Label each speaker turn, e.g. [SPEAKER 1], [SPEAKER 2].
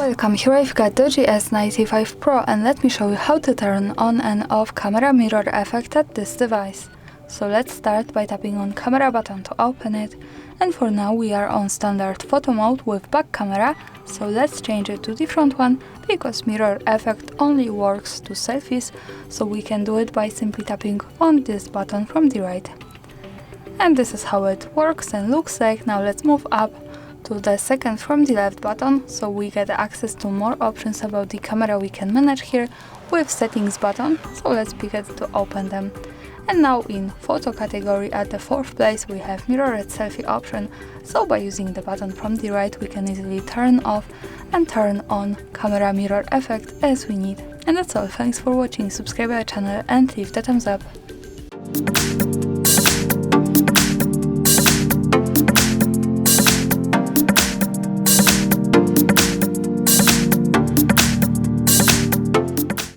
[SPEAKER 1] Welcome, here I've got DOOGEE S95 Pro and let me show you how to turn on and off camera mirror effect at this device. So let's start by tapping on camera button to open it, and for now we are on standard photo mode with back camera, so let's change it to the front one because mirror effect only works to selfies, so we can do it by simply tapping on this button from the right. And this is how it works and looks like. Now let's move up to the second from the left button, so we get access to more options about the camera we can manage here with settings button, so let's pick it to open them. And now in photo category at the fourth place we have mirrored selfie option, so by using the button from the right we can easily turn off and turn on camera mirror effect as we need. And that's all, thanks for watching, subscribe our channel and leave the thumbs up.